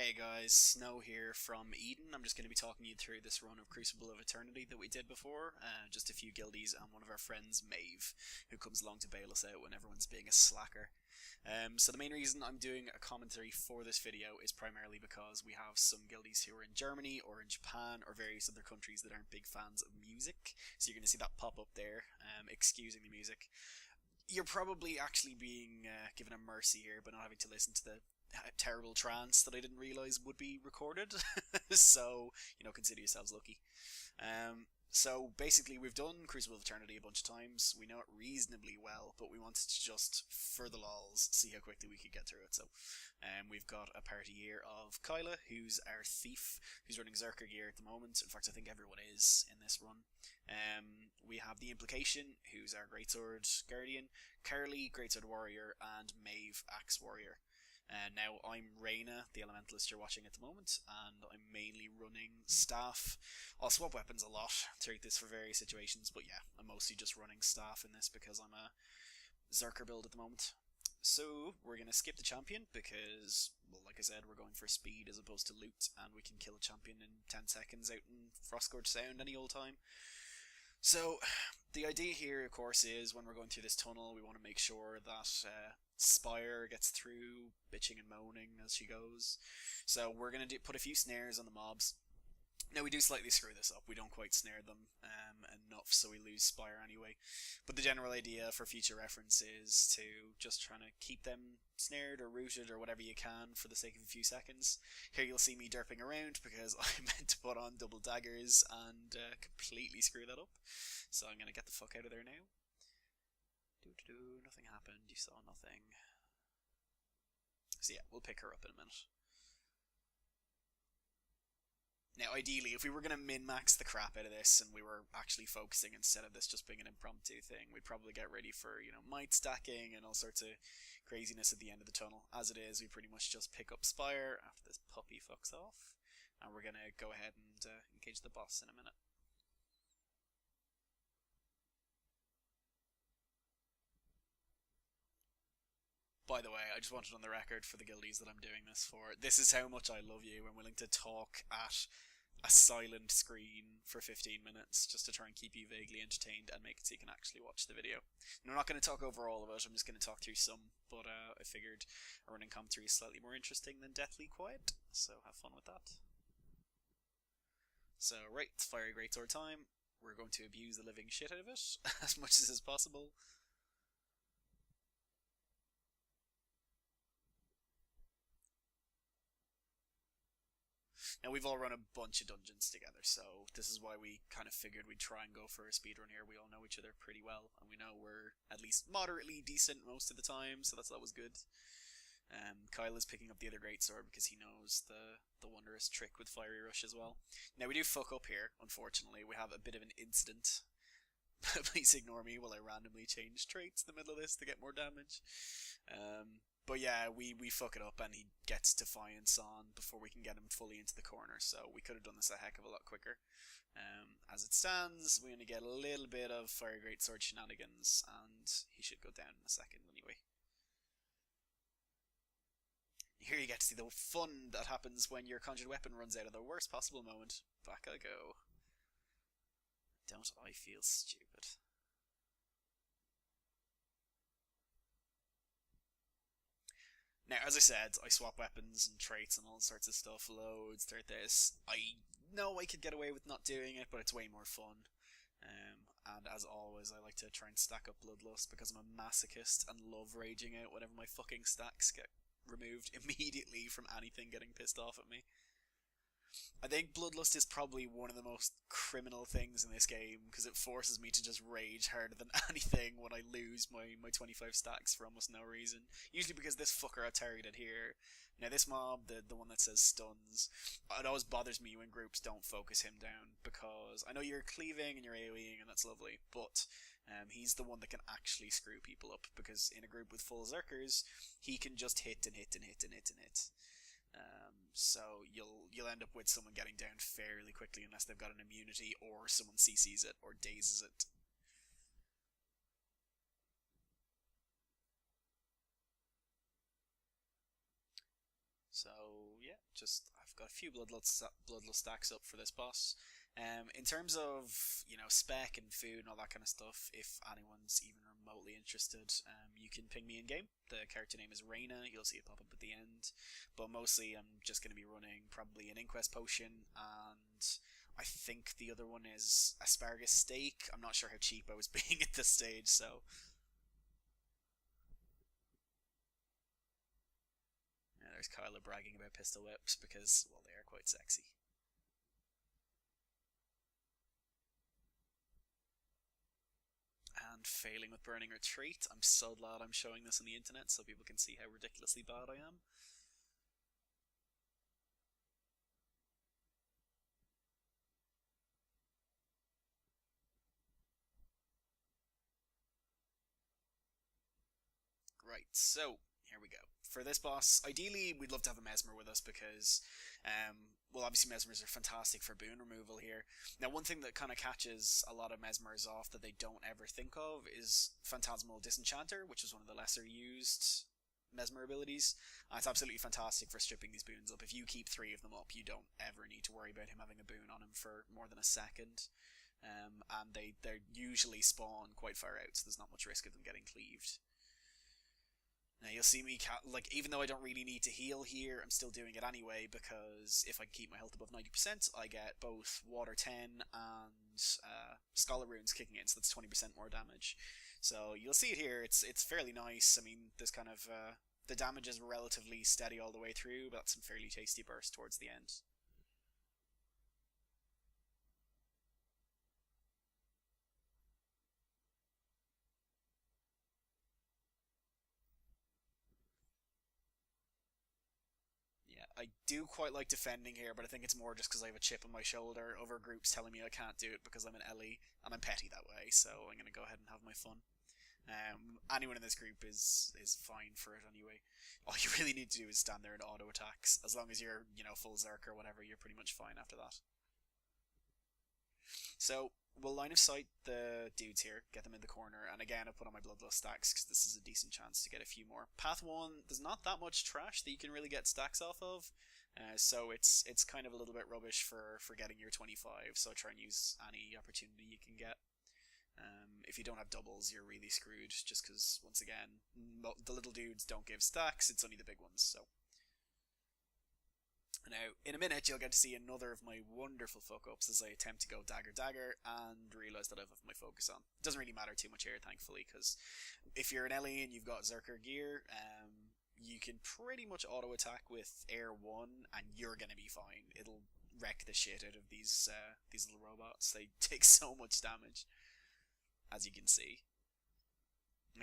Hey guys, Snow here from Eden. I'm just going to be talking you through this run of Crucible of Eternity that we did before. Just a few guildies and one of our friends, Maeve, who comes along to bail us out when everyone's being a slacker. So the main reason I'm doing a commentary for this video is primarily because we have some guildies who are in Germany or in Japan or various other countries that aren't big fans of music. So you're going to see that pop up there, excusing the music. You're probably actually being given a mercy here by not having to listen to the terrible trance that I didn't realise would be recorded. So, consider yourselves lucky. So basically, we've done Crucible of Eternity a bunch of times. We know it reasonably well, but we wanted to just, for the lols, see how quickly we could get through it. So we've got a party here of Kyla, who's our thief, who's running Zerker gear at the moment. In fact, I think everyone is in this run. We have the Implication, who's our Greatsword Guardian, Carly, Greatsword Warrior, and Maeve, Axe Warrior. Now, I'm Reyna, the Elementalist you're watching at the moment, and I'm mainly running Staff. I'll swap weapons a lot throughout this for various situations, but yeah, I'm mostly just running Staff in this because I'm a Zerker build at the moment. So, we're going to skip the champion because, well, like I said, we're going for speed as opposed to loot, and we can kill a champion in 10 seconds out in Frostgorge Sound any old time. So, the idea here, of course, is when we're going through this tunnel, we want to make sure that Spire gets through bitching and moaning as she goes. So we're going to put a few snares on the mobs. Now, we do slightly screw this up. We don't quite snare them enough, so we lose Spire anyway. But the general idea for future reference is to just try to keep them snared or rooted or whatever you can for the sake of a few seconds. Here you'll see me derping around because I meant to put on double daggers and completely screw that up. So I'm going to get the fuck out of there now. Nothing happened, you saw nothing. So yeah, we'll pick her up in a minute. Now, ideally, if we were going to min-max the crap out of this and we were actually focusing instead of this just being an impromptu thing, we'd probably get ready for, might stacking and all sorts of craziness at the end of the tunnel. As it is, we pretty much just pick up Spire after this puppy fucks off, and we're going to go ahead and engage the boss in a minute. By the way, I just wanted on the record for the guildies that I'm doing this for. This is how much I love you. I'm willing to talk at a silent screen for 15 minutes just to try and keep you vaguely entertained and make it so you can actually watch the video. And I'm not going to talk over all of it, I'm just going to talk through some, but I figured a running commentary is slightly more interesting than deathly quiet, so have fun with that. So, right, it's Fiery Greatsword time. We're going to abuse the living shit out of it as much as is possible. Now, we've all run a bunch of dungeons together, so this is why we kind of figured we'd try and go for a speedrun here. We all know each other pretty well, and we know we're at least moderately decent most of the time, so that was good. Kyle is picking up the other greatsword because he knows the wondrous trick with Fiery Rush as well. Now, we do fuck up here, unfortunately. We have a bit of an incident. Please ignore me while I randomly change traits in the middle of this to get more damage. But yeah, we fuck it up and he gets Defiance on before we can get him fully into the corner, so we could have done this a heck of a lot quicker. As it stands, we only get a little bit of Fire Greatsword shenanigans, and he should go down in a second anyway. Here you get to see the fun that happens when your conjured weapon runs out at the worst possible moment. Back I go. Don't I feel stupid. Now, as I said, I swap weapons and traits and all sorts of stuff loads throughout this. I know I could get away with not doing it, but it's way more fun. And as always, I like to try and stack up Bloodlust because I'm a masochist and love raging out whenever my fucking stacks get removed immediately from anything getting pissed off at me. I think Bloodlust is probably one of the most criminal things in this game because it forces me to just rage harder than anything when I lose my 25 stacks for almost no reason. Usually because this fucker I targeted here. Now this mob, the one that says stuns, it always bothers me when groups don't focus him down because I know you're cleaving and you're AoEing and that's lovely, but he's the one that can actually screw people up because in a group with full Zerkers, he can just hit and hit and hit and hit and hit. So you'll end up with someone getting down fairly quickly unless they've got an immunity or someone CCs it or dazes it. So yeah, just I've got a few bloodlust stacks up for this boss. In terms of spec and food and all that kind of stuff, if anyone's even remotely interested, you can ping me in game. The character name is Reyna. You'll see it pop up at the end. But mostly, I'm just going to be running probably an Inquest potion, and I think the other one is asparagus steak. I'm not sure how cheap I was being at this stage, so yeah, there's Kyla bragging about pistol whips because, well, they are quite sexy. And failing with Burning Retreat. I'm so glad I'm showing this on the internet so people can see how ridiculously bad I am. Right, so here we go. For this boss, ideally we'd love to have a Mesmer with us because, well, obviously Mesmers are fantastic for boon removal here. Now, one thing that kind of catches a lot of Mesmers off that they don't ever think of is Phantasmal Disenchanter, which is one of the lesser used Mesmer abilities. It's absolutely fantastic for stripping these boons up. If you keep 3 of them up, you don't ever need to worry about him having a boon on him for more than a second. And they usually spawn quite far out, so there's not much risk of them getting cleaved. Now you'll see me, even though I don't really need to heal here, I'm still doing it anyway, because if I keep my health above 90%, I get both Water 10 and Scholar Runes kicking in, so that's 20% more damage. So you'll see it here, it's fairly nice. I mean, there's kind of, the damage is relatively steady all the way through, but some fairly tasty bursts towards the end. Yeah, I do quite like defending here, but I think it's more just because I have a chip on my shoulder over groups telling me I can't do it because I'm an Ellie, and I'm petty that way, so I'm going to go ahead and have my fun. Anyone in this group is fine for it anyway. All you really need to do is stand there and auto attacks. As long as you're, full Zerk or whatever, you're pretty much fine after that. So we'll line of sight the dudes here, get them in the corner, and again I put on my bloodlust stacks because this is a decent chance to get a few more. Path 1, there's not that much trash that you can really get stacks off of, so it's kind of a little bit rubbish for getting your 25, so try and use any opportunity you can get. If you don't have doubles, you're really screwed, just because, once again, the little dudes don't give stacks, it's only the big ones, so. Now, in a minute, you'll get to see another of my wonderful fuck-ups as I attempt to go dagger and realise that I've left my focus on. It doesn't really matter too much here, thankfully, because if you're an Ellie and you've got Zerker gear, you can pretty much auto-attack with Air 1, and you're going to be fine. It'll wreck the shit out of these little robots. They take so much damage, as you can see.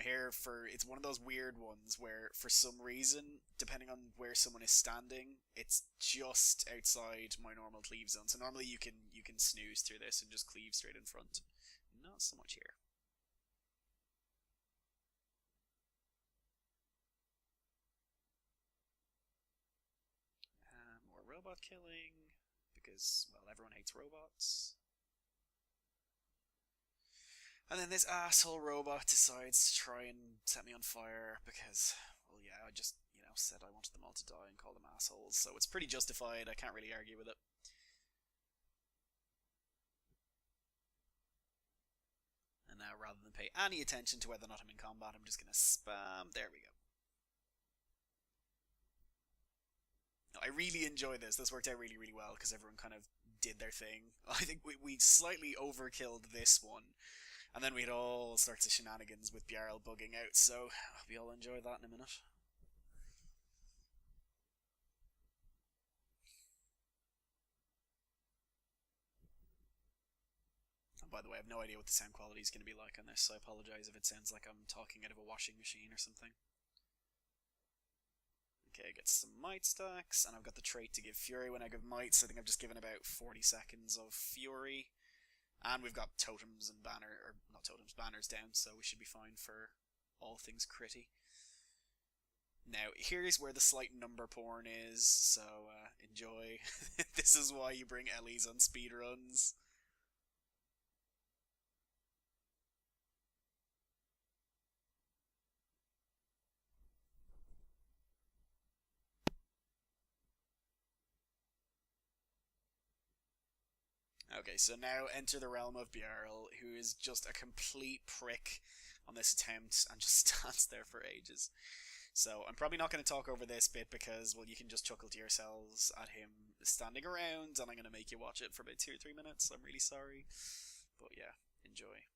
Here it's one of those weird ones where for some reason, depending on where someone is standing, it's just outside my normal cleave zone. So normally you can snooze through this and just cleave straight in front. Not so much here. More robot killing because, well, everyone hates robots. And then this asshole robot decides to try and set me on fire because, well, yeah, I just, said I wanted them all to die and call them assholes, so it's pretty justified. I can't really argue with it. And now, rather than pay any attention to whether or not I'm in combat, I'm just going to spam. There we go. I really enjoy this. This worked out really, really well because everyone kind of did their thing. I think we slightly overkilled this one. And then we had all sorts of shenanigans with Bjarl bugging out, so we all enjoy that in a minute. And by the way, I have no idea what the sound quality is going to be like on this, so I apologise if it sounds like I'm talking out of a washing machine or something. Okay, I get some might stacks, and I've got the trait to give Fury when I give might, so I think I've just given about 40 seconds of Fury. And we've got totems and not totems, banners down, so we should be fine for all things critty. Now, here's where the slight number porn is, so enjoy. This is why you bring Ellies on speedruns. Okay, so now enter the realm of Bjarl, who is just a complete prick on this attempt and just stands there for ages. So I'm probably not going to talk over this bit because, well, you can just chuckle to yourselves at him standing around, and I'm going to make you watch it for about 2 or 3 minutes. I'm really sorry. But yeah, enjoy.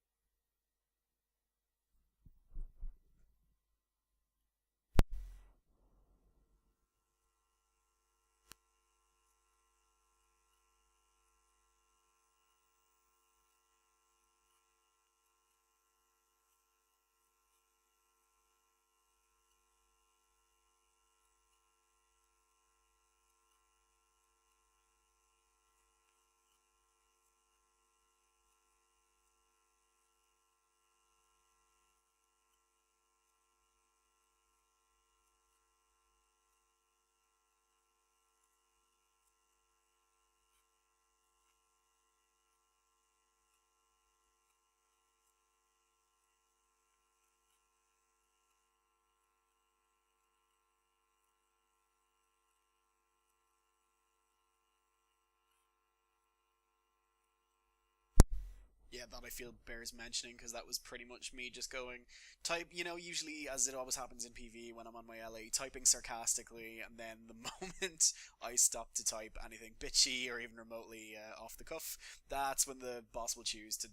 Yeah, that I feel bears mentioning because that was pretty much me just going type. Usually as it always happens in PV when I'm on my LA, typing sarcastically, and then the moment I stop to type anything bitchy or even remotely off the cuff, that's when the boss will choose to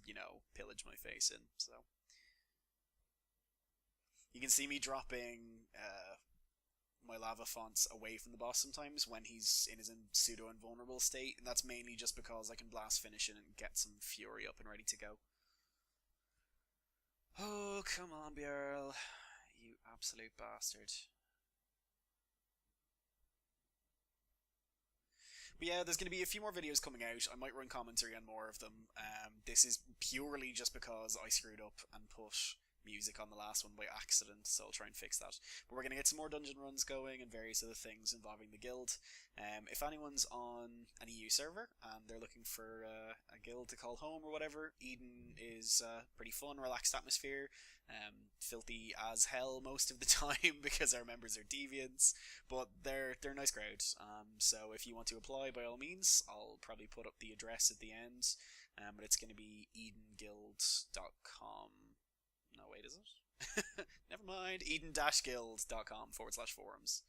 pillage my face in. So you can see me dropping my lava fonts away from the boss sometimes when he's in his pseudo invulnerable state, and that's mainly just because I can blast finish it and get some fury up and ready to go. Oh, come on, Bjarl. You absolute bastard. But yeah, there's going to be a few more videos coming out. I might run commentary on more of them. This is purely just because I screwed up and put music on the last one by accident, so I'll try and fix that. But we're going to get some more dungeon runs going and various other things involving the guild. If anyone's on an EU server and they're looking for a guild to call home or whatever, Eden is a pretty fun, relaxed atmosphere. Filthy as hell most of the time because our members are deviants, but they're a nice crowd. So if you want to apply, by all means, I'll probably put up the address at the end. But it's going to be edenguild.com. No, wait, is it? Never mind. eden-guild.com/forums.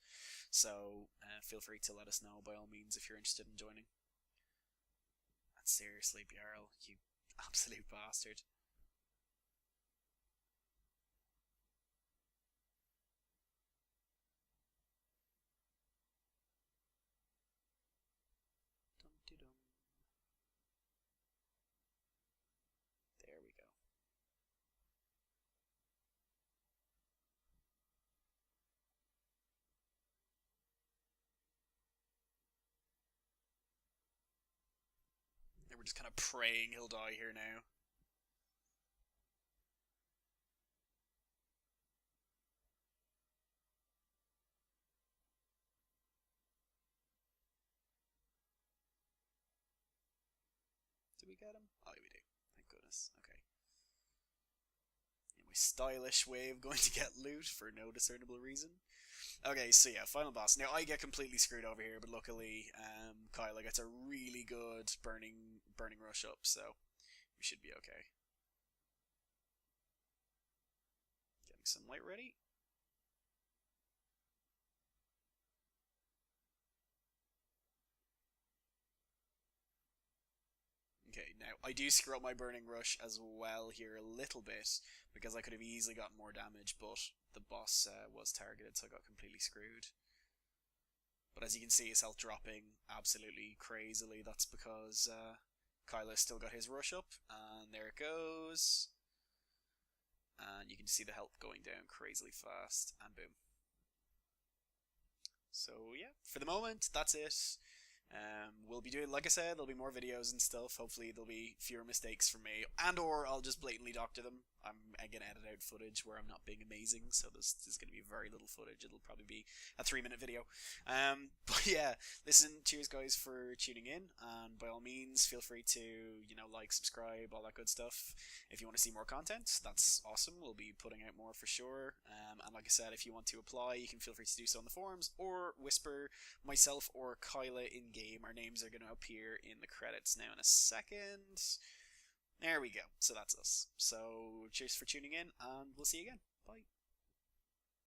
So feel free to let us know by all means if you're interested in joining. And seriously, Bjarl, you absolute bastard. Dum-de-dum. There we go. And we're just kind of praying he'll die here now. Did we get him? Oh, yeah, we do. Thank goodness. Okay. My stylish way of going to get loot for no discernible reason. Okay, so yeah, final boss. Now I get completely screwed over here, but luckily, Kyla gets a really good burning rush up, so we should be okay. Getting some light ready. Okay, now I do screw up my burning rush as well here a little bit because I could have easily gotten more damage, but the boss was targeted, so I got completely screwed. But as you can see, his health dropping absolutely crazily. That's because Kyla still got his rush up, and there it goes. And you can see the health going down crazily fast, and boom. So yeah, for the moment, that's it. We'll be doing, like I said, there'll be more videos and stuff. Hopefully there'll be fewer mistakes from me, and or I'll just blatantly doctor them. I'm gonna edit out footage where I'm not being amazing, so there's gonna be very little footage. It'll probably be a 3-minute video. But yeah, listen, cheers guys for tuning in, and by all means, feel free to like, subscribe, all that good stuff. If you want to see more content, that's awesome. We'll be putting out more for sure. And like I said, if you want to apply, you can feel free to do so on the forums, or whisper myself or Kyla in game. Our names are going to appear in the credits now in a second. There we go. So that's us. So cheers for tuning in, and we'll see you again. Bye.